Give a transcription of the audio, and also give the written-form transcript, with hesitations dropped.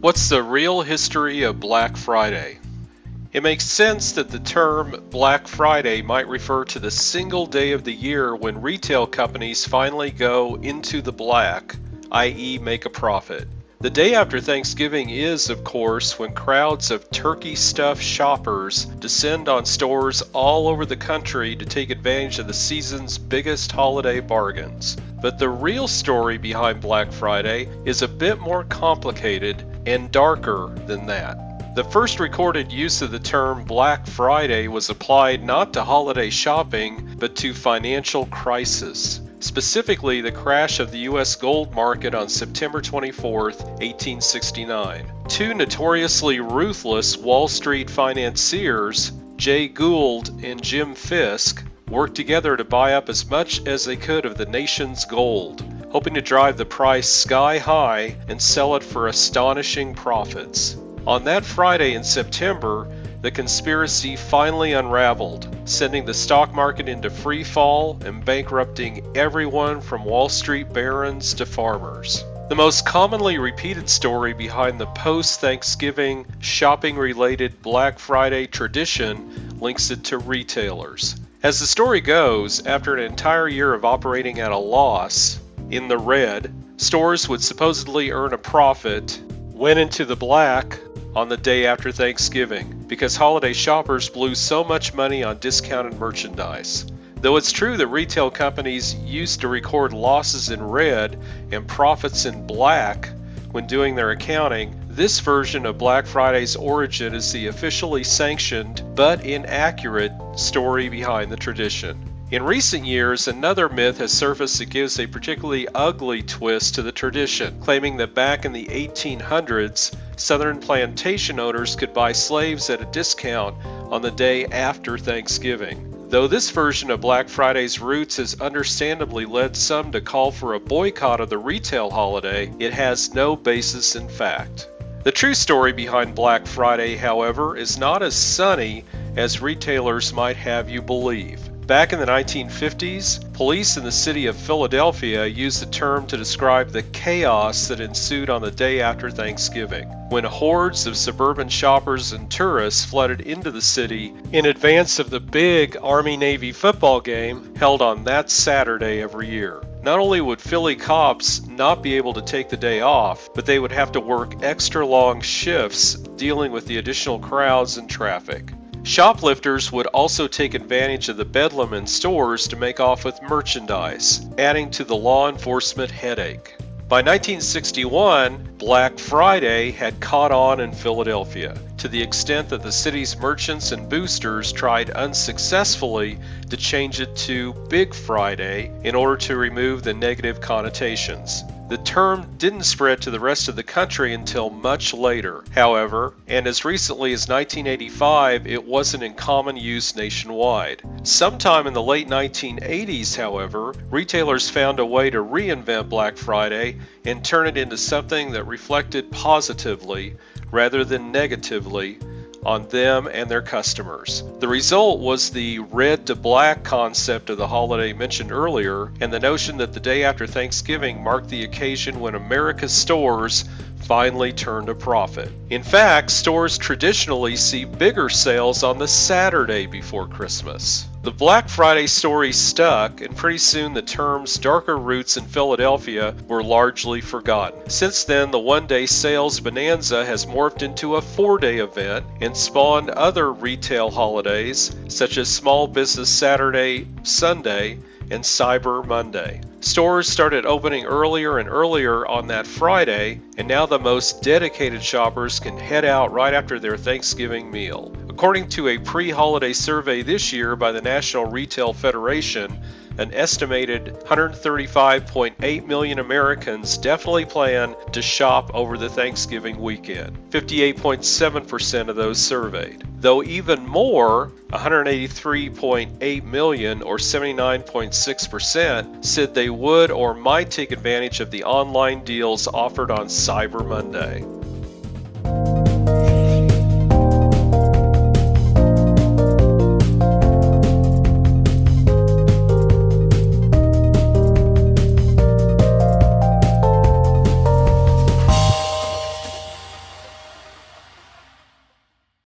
What's the real history of Black Friday? It makes sense that the term Black Friday might refer to the single day of the year when retail companies finally go into the black, i.e. make a profit. The day after Thanksgiving is, of course, when crowds of turkey-stuffed shoppers descend on stores all over the country to take advantage of the season's biggest holiday bargains. But the real story behind Black Friday is a bit more complicated and darker than that. The first recorded use of the term Black Friday was applied not to holiday shopping, but to financial crisis. Specifically, the crash of the U.S. gold market on September 24, 1869. Two notoriously ruthless Wall Street financiers, Jay Gould and Jim Fisk, worked together to buy up as much as they could of the nation's gold, hoping to drive the price sky high and sell it for astonishing profits. On that Friday in September, the conspiracy finally unraveled, sending the stock market into free fall and bankrupting everyone from Wall Street barons to farmers. The most commonly repeated story behind the post-Thanksgiving shopping-related Black Friday tradition links it to retailers. As the story goes, after an entire year of operating at a loss, in the red, stores would supposedly earn a profit, went into the black on the day after Thanksgiving, because holiday shoppers blew so much money on discounted merchandise. Though it's true that retail companies used to record losses in red and profits in black when doing their accounting, this version of Black Friday's origin is the officially sanctioned but inaccurate story behind the tradition. In recent years, another myth has surfaced that gives a particularly ugly twist to the tradition, claiming that back in the 1800s, Southern plantation owners could buy slaves at a discount on the day after Thanksgiving. Though this version of Black Friday's roots has understandably led some to call for a boycott of the retail holiday, it has no basis in fact. The true story behind Black Friday, however, is not as sunny as retailers might have you believe. Back in the 1950s, police in the city of Philadelphia used the term to describe the chaos that ensued on the day after Thanksgiving, when hordes of suburban shoppers and tourists flooded into the city in advance of the big Army-Navy football game held on that Saturday every year. Not only would Philly cops not be able to take the day off, but they would have to work extra long shifts dealing with the additional crowds and traffic. Shoplifters would also take advantage of the bedlam in stores to make off with merchandise, adding to the law enforcement headache. By 1961, Black Friday had caught on in Philadelphia, to the extent that the city's merchants and boosters tried unsuccessfully to change it to Big Friday in order to remove the negative connotations. The term didn't spread to the rest of the country until much later, however, and as recently as 1985, it wasn't in common use nationwide. Sometime in the late 1980s, however, retailers found a way to reinvent Black Friday and turn it into something that reflected positively rather than negatively on them and their customers. The result was the red to black concept of the holiday mentioned earlier, and the notion that the day after Thanksgiving marked the occasion when America's stores finally turned a profit. In fact, stores traditionally see bigger sales on the Saturday before Christmas. The Black Friday story stuck, and pretty soon the term's darker roots in Philadelphia were largely forgotten. Since then, the one-day sales bonanza has morphed into a four-day event and spawned other retail holidays, such as Small Business Saturday, Sunday, and Cyber Monday. Stores started opening earlier and earlier on that Friday, and now the most dedicated shoppers can head out right after their Thanksgiving meal. According to a pre-holiday survey this year by the National Retail Federation, an estimated 135.8 million Americans definitely plan to shop over the Thanksgiving weekend, 58.7% of those surveyed. Though even more, 183.8 million or 79.6% said they would or might take advantage of the online deals offered on Cyber Monday.